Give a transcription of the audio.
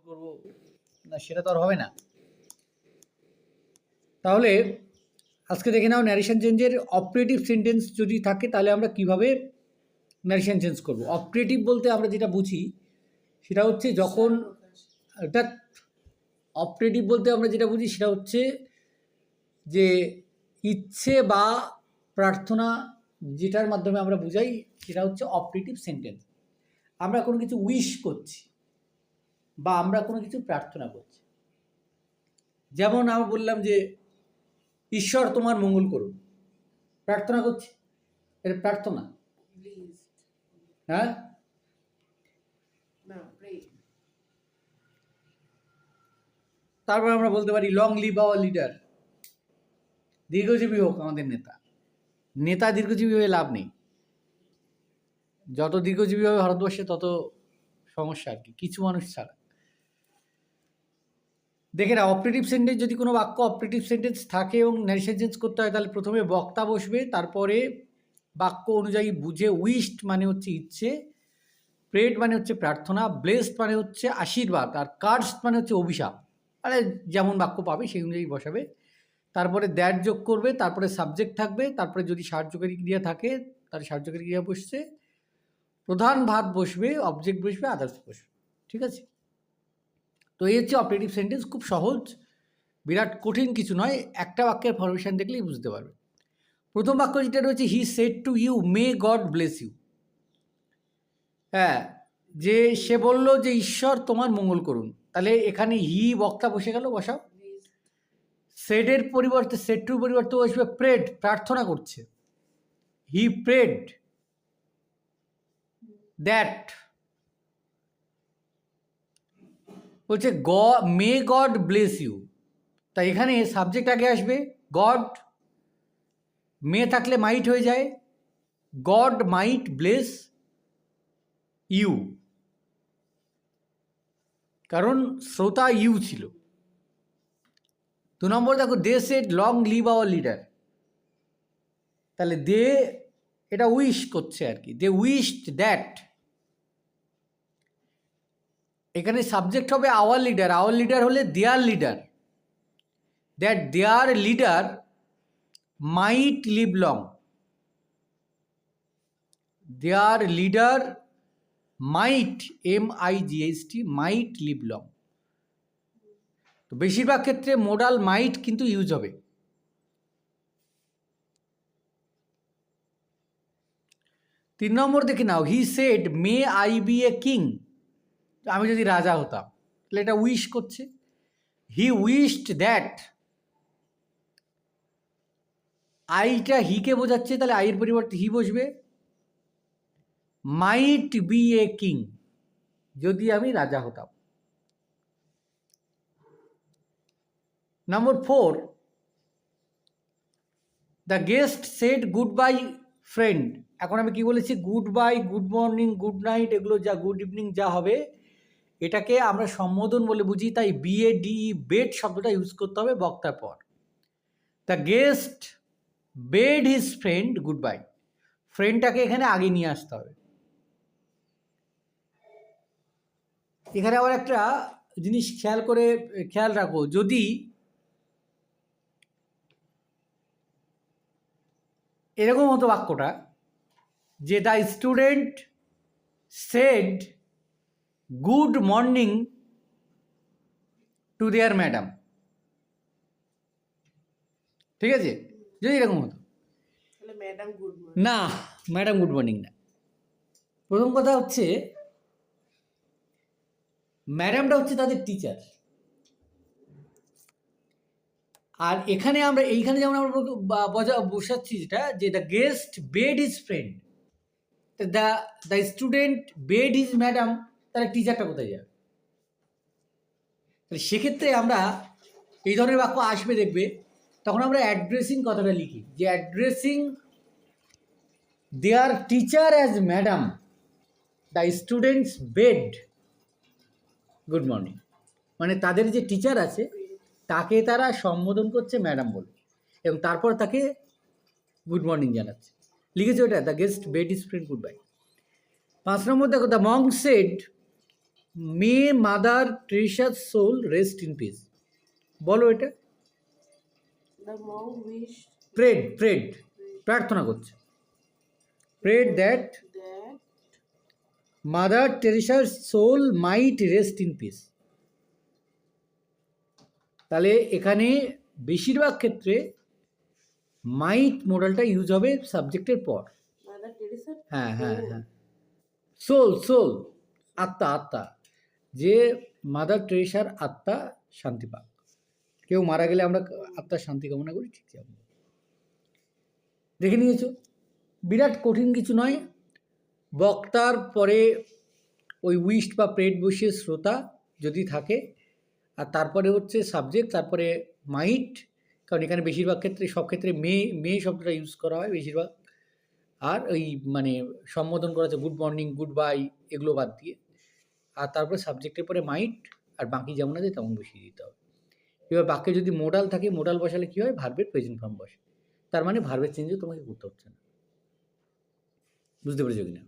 করবো না, সেটা তো আর হবে না। তাহলে আজকে দেখে নাও ন্যারেশন চেঞ্জের অপারেটিভ সেন্টেন্স যদি থাকে তাহলে আমরা কিভাবে ন্যারেশন চেঞ্জ করব। অপারেটিভ বলতে আমরা যেটা বুঝি সেটা হচ্ছে যখন অর্থাৎ অপারেটিভ বলতে আমরা যেটা বুঝি সেটা হচ্ছে যে ইচ্ছে বা প্রার্থনা যেটার মাধ্যমে আমরা বুঝাই সেটা হচ্ছে অপারেটিভ সেন্টেন্স। আমরা কোনো কিছু উইশ করছি বা আমরা কোনো কিছু প্রার্থনা করছি। যেমন আমি বললাম যে ঈশ্বর তোমার মঙ্গল করুন, প্রার্থনা করছি, এটা প্রার্থনা। হ্যাঁ, তারপর আমরা বলতে পারি লং লিভ আওয়ার লিডার, দীর্ঘজীবী হোক আমাদের নেতা। নেতা দীর্ঘজীবী হয়ে লাভ নেই, যত দীর্ঘজীবী হবে ভারতবর্ষে তত সমস্যা আর কি, কিছু মানুষ ছাড়া। দেখে না, অপারেটিভ সেন্টেন্স যদি কোনো বাক্য অপারেটিভ সেন্টেন্স থাকে এবং ন্যারেশন চেঞ্জ করতে হয় তাহলে প্রথমে বক্তা বসবে, তারপরে বাক্য অনুযায়ী বুঝে উইশড মানে হচ্ছে ইচ্ছে, প্রেড মানে হচ্ছে প্রার্থনা, ব্লেসড মানে হচ্ছে আশীর্বাদ, আর কার্সড মানে হচ্ছে অভিশাপ। আরে যেমন বাক্য পাবে সেই অনুযায়ী বসাবে। তারপরে দ্যাট যোগ করবে, তারপরে সাবজেক্ট থাকবে, তারপরে যদি সাহায্যকারী ক্রিয়া থাকে তাহলে সাহায্যকারী ক্রিয়া বসছে, প্রধান ভাব বসবে, অবজেক্ট বসবে, আদার্স বসবে। ঠিক আছে, তো এই হচ্ছে অপারেটিভ সেন্টেন্স। খুব সহজ, বিরাট কঠিন কিছু নয়, একটা বাক্যের ফরমেশন দেখলেই বুঝতে পারবে। প্রথম বাক্য যেটা রয়েছে, he said to you may God bless you. হ্যাঁ, যে সে বলল যে ঈশ্বর তোমার মঙ্গল করুন, তাহলে এখানে হি বক্তা বসে গেল, বসাও। সেডের পরিবর্তে, সেড টুর পরিবর্তে বসবে প্রেড, প্রার্থনা করছে। হি প্রেড দ্যাট, বলছে মে গড ব্লেস ইউ, তাই এখানে সাবজেক্ট আগে আসবে, গড, মে থাকলে মাইট হয়ে যায়, গড মাইট ব্লেস ইউ, কারণ শ্রোতা ইউ ছিল। 2 নম্বর দেখো, they said long live our leader, তাহলে দে এটা উইশ করছে আর কি, দে উইশড দ্যাট। এখানে সাবজেক্ট হবে আওয়ার লিডার, আওয়ার লিডার হলে their leader, that their leader might live long, their leader might, MIGHT, might live long. তো বেশিরভাগ ক্ষেত্রে মোডাল মাইট কিন্তু ইউজ হবে। 3 নম্বর দেখে নাও, he said may I be a king, আমি যদি রাজা হতাম, তাহলে এটা উইশ করছে। হি উইশড দ্যাট, আইটা হিকে বোঝাচ্ছে, তাহলে আইয়ের পরিবর্তে হি বসবে। মাইট বি এ কিং, যদি আমি রাজা হতাম। নম্বর 4, the guest said good bye friend. এখন আমি কি বলেছি, good bye, good morning, good night, এগুলো যা গুড ইভিনিং যা হবে এটাকে আমরা সম্বোধন বলে বুঝি, তাই BADE বেড শব্দটা ইউজ করতে হবে বক্তার পর। The guest bade his friend goodbye, ফ্রেন্ডটাকে এখানে আগে নিয়ে আসতে হবে। এখানে আবার একটা জিনিস খেয়াল রাখো, যদি এরকম হতো বাক্যটা যে the student said good morning to their madam, ঠিক আছে, যদি এরকম হতো, না ম্যাডাম গুড মর্নিং না। প্রথম কথা হচ্ছে ম্যাডামটা হচ্ছে তাদের টিচার, আর এখানে আমরা এইখানে যেমন আমরা বসাচ্ছি যেটা, যে the guest bade his friend, the student bed his madam, তাহলে টিচারটা কোথায় যাবে? তাহলে সেক্ষেত্রে আমরা এই ধরনের বাক্য আসবে দেখবে, তখন আমরা অ্যাড্রেসিং কথাটা লিখি, যে addressing their teacher as madam, the students bed good morning, মানে তাদের যে টিচার আছে তাকে তারা সম্বোধন করছে ম্যাডাম বলে, এবং তারপর তাকে গুড মর্নিং জানাচ্ছে, লিখেছে ওটা, the guest bade his friend goodbye. 5 নম্বর দেখো, the monk said may mother Teresa's soul rest in peace, বলো এটা। The monk wished প্রেড প্রার্থনা করছে, prayed that that mother Teresa's soul might rest in peace. তাহলে এখানে বেশিরভাগ ক্ষেত্রে মাইট মোডালটা ইউজ হবে সাবজেক্টের পর। Mother Teresa হ্যাঁ হ্যাঁ হ্যাঁ, সোল আত্মা, যে মাদার টেরেসার আত্মা শান্তি পাক। কেউ মারা গেলে আমরা আত্মার শান্তি কামনা করি, ঠিক আছে। দেখে নিয়েছো, বিরাট কঠিন কিছু নয়। বক্তার পরে ওই উইস্ট বা প্রেড বসিয়ে শ্রোতা যদি থাকে, আর তারপরে হচ্ছে সাবজেক্ট, তারপরে মাইট, কারণ এখানে বেশিরভাগ ক্ষেত্রে, সব ক্ষেত্রে মে শব্দটা ইউজ করা হয় বেশিরভাগ। আর ওই মানে সম্বোধন করা হচ্ছে গুড মর্নিং, গুড বাই, এগুলো বাদ দিয়ে। আর তারপরে সাবজেক্টের পরে মাইট, আর বাকি যেমন আছে তেমন বসিয়ে দিতে হবে। এবার বাক্যে যদি মোডাল থাকে, মোডাল বসালে কী হয়, ভার্বের প্রেজেন্ট ফর্ম বসে। তার মানে ভার্বের চেঞ্জও তোমাকে করতে হচ্ছে না। বুঝতে পেরেছো কিনা?